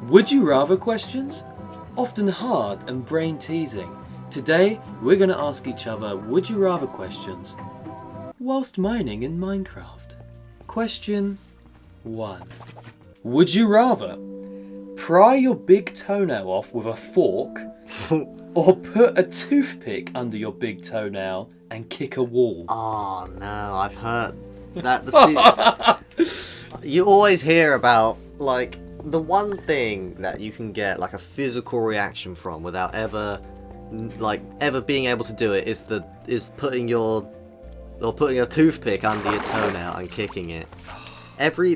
Would you rather questions? Often hard and brain teasing. Today, we're going to ask each other would you rather questions whilst mining in Minecraft. Question 1. Would you rather pry your big toenail off with a fork or put a toothpick under your big toenail and kick a wall? Oh no, I've heard that. You always hear about, like, the one thing that you can get, like, a physical reaction from without ever being able to do it is putting a toothpick under your toenail and kicking it. Every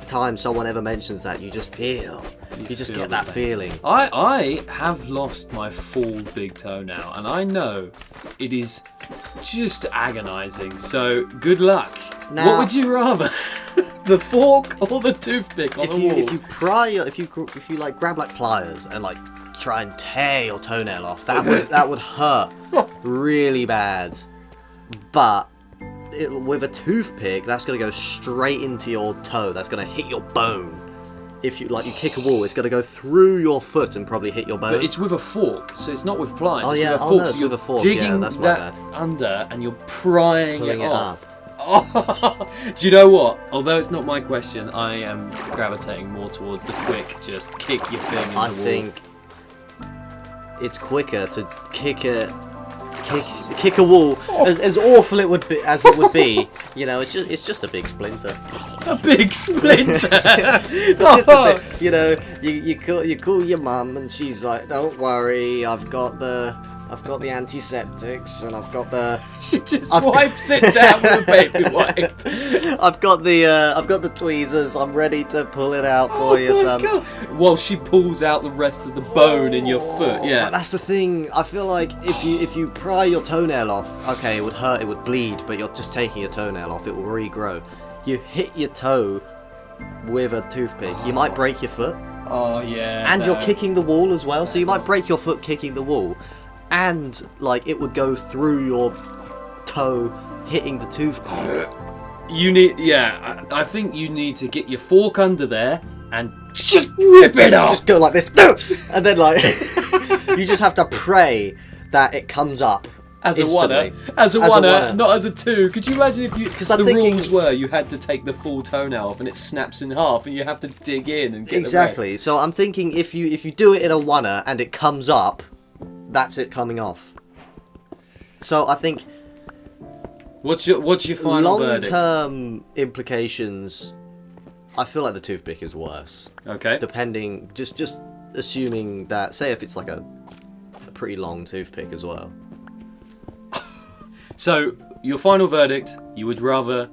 time someone ever mentions that, you just feel. You just get that feeling. I have lost my full big toenail, and I know it is just agonising. So good luck. Now, what would you rather, the fork or the toothpick on the wall? If you like grab like pliers and like try and tear your toenail off, that would hurt really bad. But with a toothpick, that's gonna go straight into your toe. That's gonna hit your bone. If you kick a wall, it's gonna go through your foot and probably hit your bone. But it's with a fork, so it's not with pliers. Oh it's yeah, with a fork. no, So it's you're with a fork. digging that's my that bad. under and you're prying Pulling it off. up. Oh, do you know what? Although it's not my question, I am gravitating more towards the quick, just kick your thing in the wall. I think it's quicker to kick a wall. As awful as it would be, you know, it's just a big splinter. A big splinter. You know, you call your mum and she's like, "Don't worry, I've got the antiseptics and I've got the." She just wipes it down with a baby wipe. I've got the tweezers. I'm ready to pull it out for you, son. God. While she pulls out the rest of the bone in your foot. Yeah. But that's the thing. I feel like if you pry your toenail off, okay, it would hurt, it would bleed, but you're just taking your toenail off. It will regrow. You hit your toe with a toothpick, you might break your foot. Oh yeah. And you're kicking the wall as well, so you might break your foot kicking the wall. And, like, it would go through your toe, hitting the toothpick. I think you need to get your fork under there and just rip it off. Just go like this, and then, like, you just have to pray that it comes up as instantly. As a one-er, not as a two. Could you imagine if you? Because rules were you had to take the full toenail off and it snaps in half, and you have to dig in and get exactly. The rest. So I'm thinking if you do it in a one-er and it comes up, that's it coming off. So I think what's your final verdict? Long-term implications, I feel like the toothpick is worse. Okay. Depending, just assuming that, say if it's like a pretty long toothpick as well. So your final verdict, you would rather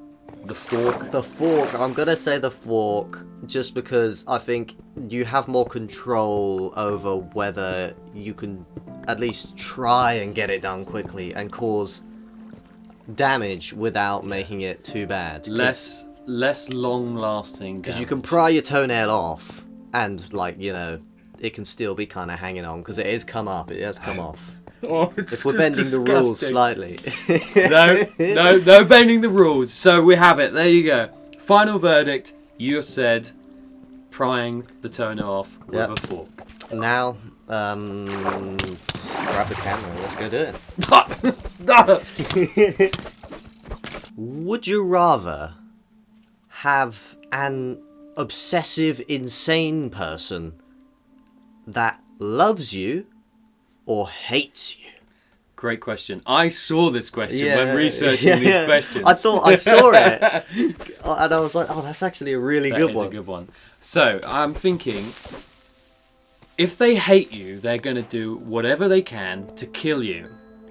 the fork? The fork, I'm gonna say the fork, just because I think you have more control over whether you can at least try and get it done quickly and cause damage without making it too bad. Less long lasting. Because you can pry your toenail off and, like, you know, it can still be kind of hanging on because it has come up, it has come off. Oh, if we're bending the rules slightly. No bending the rules. So we have it. There you go. Final verdict. You said prying the toenail off with a fork. Now, grab the camera. Let's go do it. Would you rather have an obsessive, insane person that loves you or hates you? Great question. I saw this question when researching these questions. I thought I saw it, and I was like, "Oh, that's actually a really good one." That is a good one. So I'm thinking, if they hate you, they're going to do whatever they can to kill you,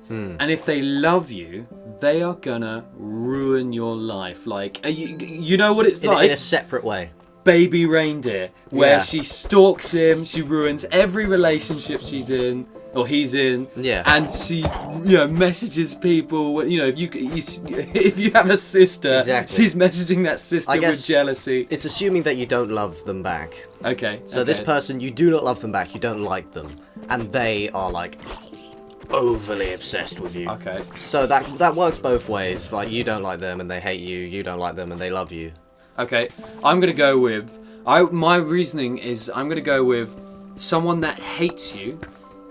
and if they love you, they are gonna ruin your life. Like you know what it's like in a separate way. Baby Reindeer, where she stalks him, she ruins every relationship she's in. Or he's in, and she, messages people. If you have a sister, she's messaging that sister with jealousy. It's assuming that you don't love them back. Okay. So this person, you do not love them back. You don't like them, and they are like overly obsessed with you. Okay. So that works both ways. Like, you don't like them and they hate you. You don't like them and they love you. Okay. I'm gonna go with My reasoning is I'm going to go with someone that hates you,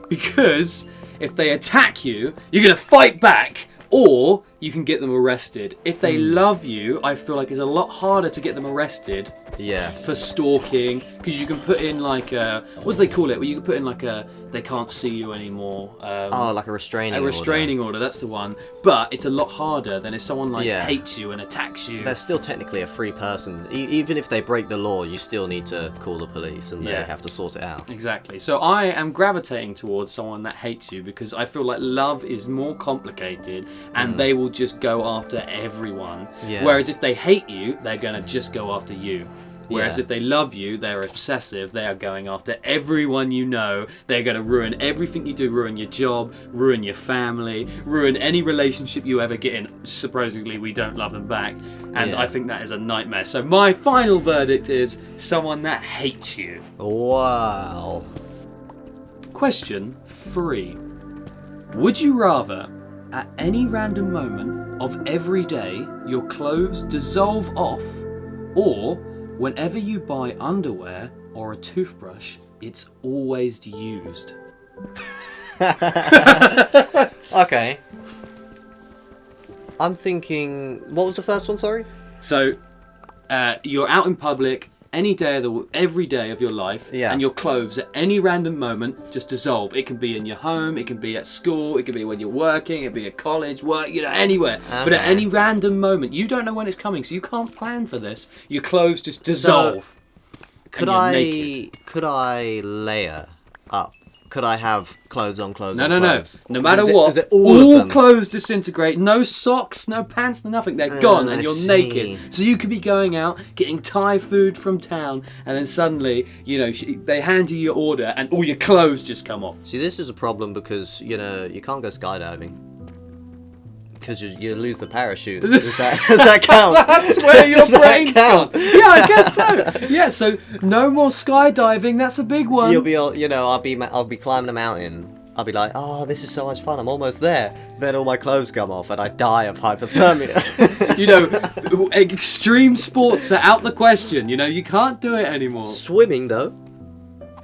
because if they attack you, you're going to fight back, or you can get them arrested. If they love you, I feel like it's a lot harder to get them arrested Yeah. for stalking, because you can put in like a, what do they call it? Well, you can put in like a, they can't see you anymore. Like a restraining order. A restraining order, that's the one. But it's a lot harder than if someone like Yeah. hates you and attacks you. They're still technically a free person. Even if they break the law, you still need to call the police and they Yeah. have to sort it out. Exactly. So I am gravitating towards someone that hates you, because I feel like love is more complicated and they will just go after everyone. Yeah. Whereas if they hate you, they're going to just go after you. Whereas Yeah. if they love you, they're obsessive. They are going after everyone you know. They're going to ruin everything you do, ruin your job, ruin your family, ruin any relationship you ever get in. Supposedly, we don't love them back. And Yeah. I think that is a nightmare. So my final verdict is someone that hates you. Wow. Question 3. Would you rather, at any random moment of every day, your clothes dissolve off, or whenever you buy underwear or a toothbrush, it's always used? Okay. I'm thinking. What was the first one? Sorry. So, you're out in public any day of every day of your life, Yeah. and your clothes at any random moment just dissolve. It can be in your home, it can be at school, it can be when you're working, it can be at college, work, anywhere. But at Okay. any random moment, you don't know when it's coming, so you can't plan for this. Your clothes just dissolve. Could and you're I? naked. Could I layer up? Could I have clothes on clothes No, on no, no. clothes? No matter Is it- what, is it all of them? clothes disintegrate. No socks, no pants, no nothing. They're gone, and I you're see. naked. So you could be going out, getting Thai food from town, and then suddenly, they hand you your order, and all your clothes just come off. See, this is a problem because you can't go skydiving because you lose the parachute. Does that count? That's where your Does that brain's gone. count? Yeah, I guess so. Yeah, so no more skydiving. That's a big one. You'll be, I'll be climbing a mountain. I'll be like, oh, this is so much fun. I'm almost there. Then all my clothes come off and I die of hypothermia. Extreme sports are out the question. You can't do it anymore. Swimming though.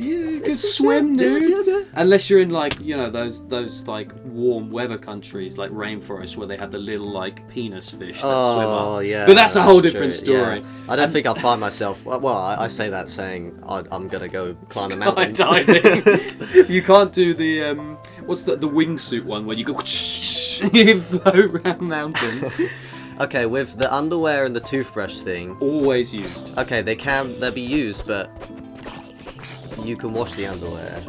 Yeah, you could It's swim, yeah, dude. yeah. Unless you're in those like warm weather countries like rainforests where they have the little like penis fish that swim Oh up. yeah. But that's a whole true, different story. yeah. I don't think I'll find myself. Well, I say that saying I'm gonna go climb a mountain. Skydiving. You can't do the what's the wingsuit one where you go you float around mountains. Okay, with the underwear and the toothbrush thing. Always used. Okay, they'll be used, but you can wash the underwear.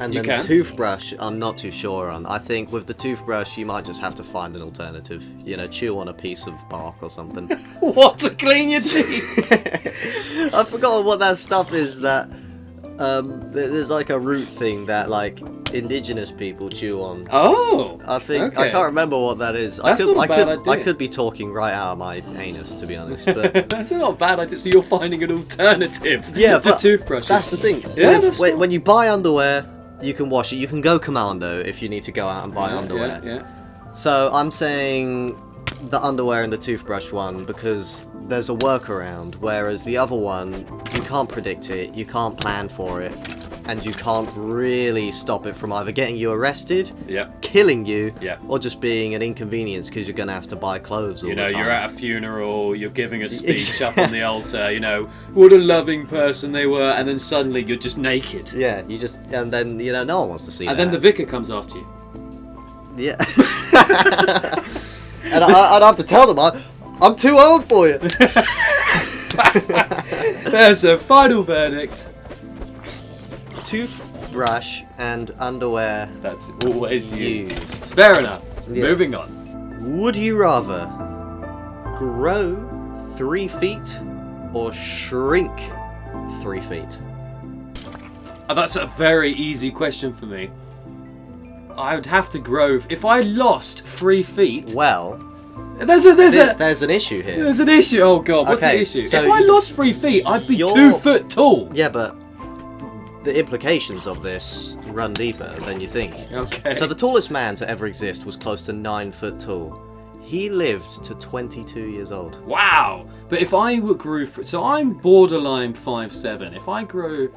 And You then can? the toothbrush, I'm not too sure on. I think with the toothbrush, you might just have to find an alternative. Chew on a piece of bark or something. What, to clean your teeth? I've forgotten what that stuff is that there's like a root thing that like indigenous people chew on. Oh. I think okay. I can't remember what that is. That's not a bad idea. I could be talking right out of my anus, to be honest. But That's not a bad idea. So you're finding an alternative yeah, to but toothbrushes. that's the thing. Yeah, that's smart. When you buy underwear, you can wash it. You can go commando if you need to go out and buy underwear. Yeah. So I'm saying the underwear and the toothbrush one because there's a workaround, whereas the other one, you can't predict it, you can't plan for it, and you can't really stop it from either getting you arrested, Yeah. killing you, Yeah. or just being an inconvenience because you're going to have to buy clothes all the time. You're at a funeral, you're giving a speech up on the altar, what a loving person they were, and then suddenly you're just naked. Yeah, and then, no one wants to see that. And then the vicar comes after you. Yeah. And I'd have to tell them, I'm too old for you. There's a final verdict. Toothbrush and underwear That's always used. used. Fair enough. Yes. Moving on. Would you rather grow 3 feet or shrink 3 feet? That's a very easy question for me. I would have to grow. If I lost 3 feet, Well, there's there's an issue here. There's an issue. Oh god, what's the Okay, issue? so If I lost 3 feet, I'd be you're- 2 foot tall. Yeah, but the implications of this run deeper than you think. Okay. So the tallest man to ever exist was close to 9 foot tall. He lived to 22 years old. Wow! But if I grew... So I'm borderline 5'7". If I grow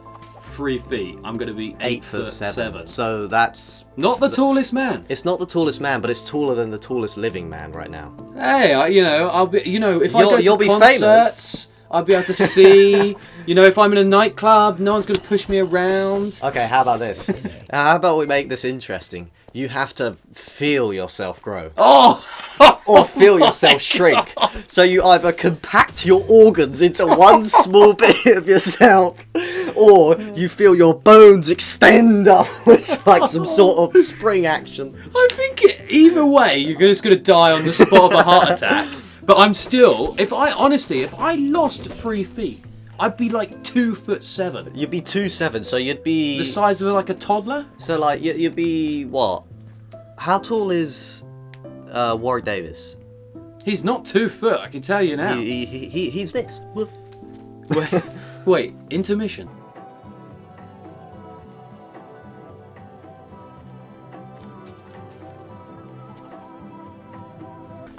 3 feet, I'm going to be 8'7". So that's... Not the tallest man. It's not the tallest man, but it's taller than the tallest living man right now. Hey, I'll be... if I You'll go to be concerts... famous. I'll be able to see, if I'm in a nightclub, no one's going to push me around. Okay, how about this? How about we make this interesting? You have to feel yourself grow. Oh! Or feel yourself shrink. So you either compact your organs into one small bit of yourself, or you feel your bones extend upwards like some sort of spring action. I think either way, you're just going to die on the spot of a heart attack. But I'm still, if I lost 3 feet, I'd be like 2'7". You'd be 2'7", so you'd be... The size of like a toddler? So like, you'd be, what? How tall is Warwick Davis? He's not 2 foot, I can tell you now. He's this. Wait, intermission.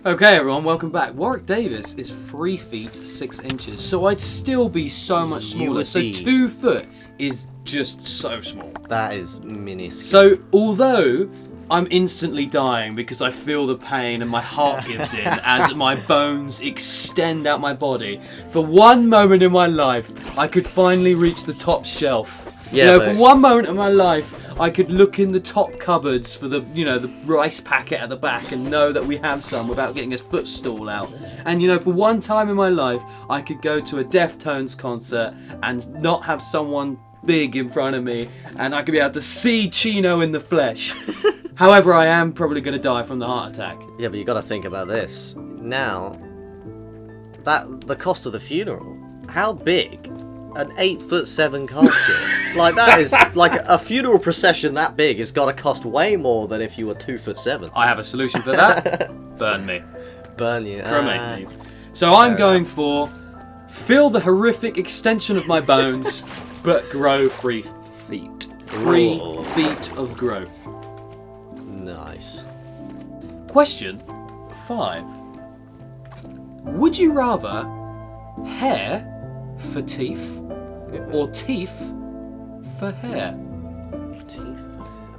Okay everyone, welcome back. Warwick Davis is 3 feet 6 inches, so I'd still be so much smaller. So 2 foot is just so small. That is minuscule. So although I'm instantly dying because I feel the pain and my heart gives in as my bones extend out my body, for one moment in my life I could finally reach the top shelf. Yeah, for one moment in my life, I could look in the top cupboards for the, the rice packet at the back and know that we have some without getting a footstool out. And, for one time in my life, I could go to a Deftones concert and not have someone big in front of me, and I could be able to see Chino in the flesh. However, I am probably going to die from the heart attack. Yeah, but you got to think about this. Now, the cost of the funeral, how big? An 8'7" casket. Like, that is like a funeral procession that big has got to cost way more than if you were 2'7". I have a solution for that. Burn me. Burn you. Cremate me. So I'm going for feel the horrific extension of my bones, but grow 3 feet. 3 feet of growth. Nice. Question 5. Would you rather hair for teeth or teeth for hair? Teeth?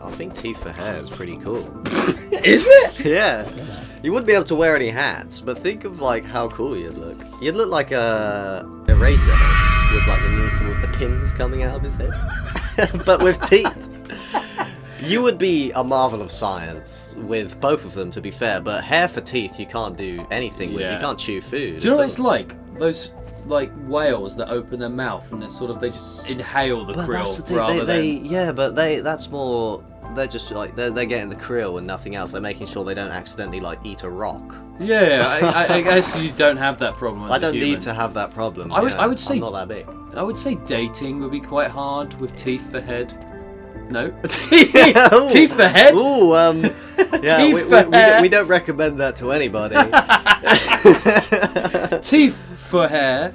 I think teeth for hair is pretty cool. Is it? Yeah. You wouldn't be able to wear any hats, but think of like how cool you'd look. You'd look like a eraser with like with the pins coming out of his head, but with teeth. You would be a marvel of science with both of them, to be fair. But hair for teeth, you can't do anything with. You can't chew food. Do you know what it's like? Those like whales that open their mouth and they just inhale the krill rather than. Yeah, but that's more. They're just like they're getting the krill and nothing else. They're making sure they don't accidentally like eat a rock. Yeah, I guess you don't have that problem. I don't need to have that problem. I would say I'm not that big. I would say dating would be quite hard with teeth for head. No, teeth for head. Ooh, yeah, we don't recommend that to anybody. Teeth for hair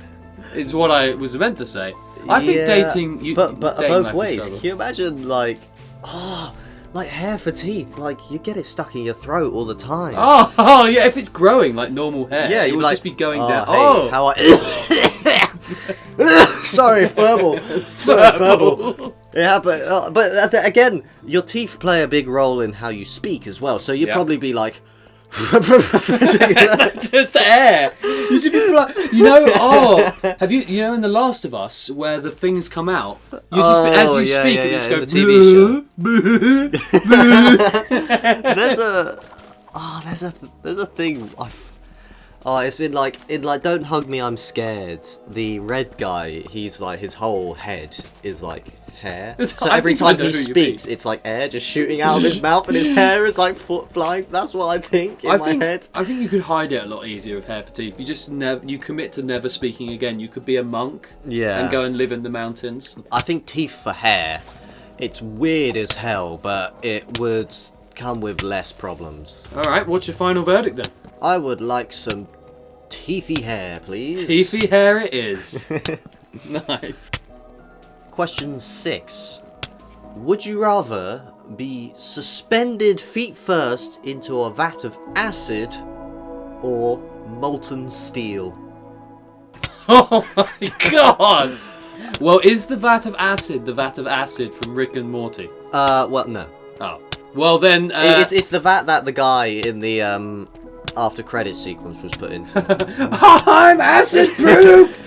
is what I was meant to say. I think dating, but dating both ways. Can you imagine like hair for teeth? Like you get it stuck in your throat all the time. Oh yeah, if it's growing like normal hair, it would just be going down. Hey, how sorry, verbal. Yeah, but again, your teeth play a big role in how you speak as well. So you'd probably be like, that's just air. You should be have you in The Last of Us where the things come out? You just as you speak, you just go. The TV show. There's a thing. It's in Don't Hug Me, I'm Scared. The red guy, he's like his whole head is like hair. So every time he speaks, it's like air just shooting out of his mouth, and his hair is like flying. That's what I think in my head. I think you could hide it a lot easier with hair for teeth. You just you commit to never speaking again. You could be a monk, and go and live in the mountains. I think teeth for hair. It's weird as hell, but it would come with less problems. All right, what's your final verdict then? I would like some teethy hair, please. Teethy hair it is. Nice. Question 6. Would you rather be suspended feet first into a vat of acid or molten steel? Oh my god! Well, is the vat of acid from Rick and Morty? Well, no. Oh. Well then, It's the vat that the guy in the after credit sequence was put into. I'm acid proof!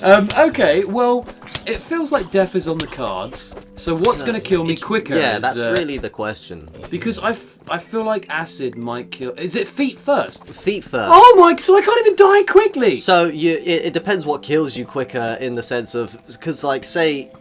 Okay, well, it feels like death is on the cards. So what's going to kill me quicker? Yeah, that's really the question. Because I feel like acid might kill... Is it feet first? Feet first. Oh my... So I can't even die quickly! So it depends what kills you quicker in the sense of... Because, like, say,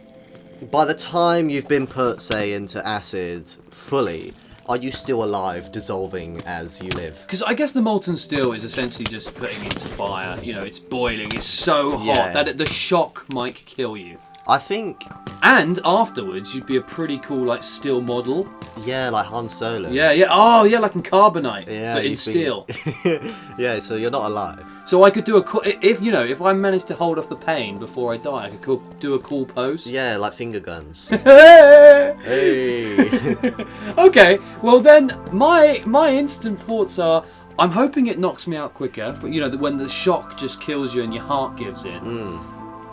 by the time you've been put, say, into acid fully, are you still alive, dissolving as you live? Because I guess the molten steel is essentially just putting into fire. You know, it's boiling. It's so hot Yeah. that the shock might kill you. I think, And afterwards, you'd be a pretty cool, like, steel model. yeah, like Han Solo. Yeah, yeah. Oh, yeah, like in carbonite, Yeah, but in you steel. think- yeah, so you're not alive. So I could do if I managed to hold off the pain before I die, I could do a cool pose. Yeah, like finger guns. Hey! Hey. Okay, well then, my instant thoughts are, I'm hoping it knocks me out quicker. You know, when the shock just kills you and your heart gives in.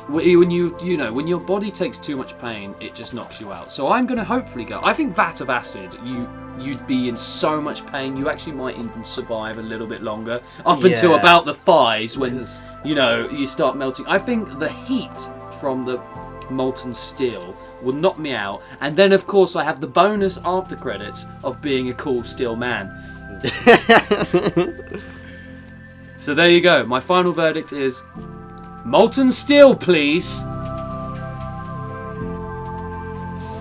When when your body takes too much pain, it just knocks you out. So I'm gonna hopefully go. I think vat of acid, you'd be in so much pain, you actually might even survive a little bit longer, up until Yeah. about the thighs when Because- you start melting. I think the heat from the molten steel will knock me out, and then of course I have the bonus after credits of being a cool steel man. So there you go. My final verdict is molten steel, please.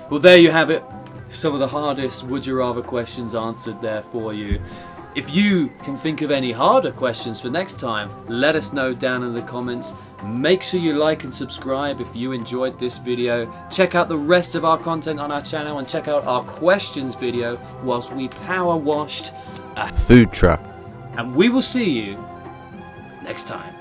Well, there you have it. Some of the hardest would you rather questions answered there for you. If you can think of any harder questions for next time, let us know down in the comments. Make sure you like and subscribe if you enjoyed this video. Check out the rest of our content on our channel and check out our questions video whilst we power washed a Food truck. and we will see you next time.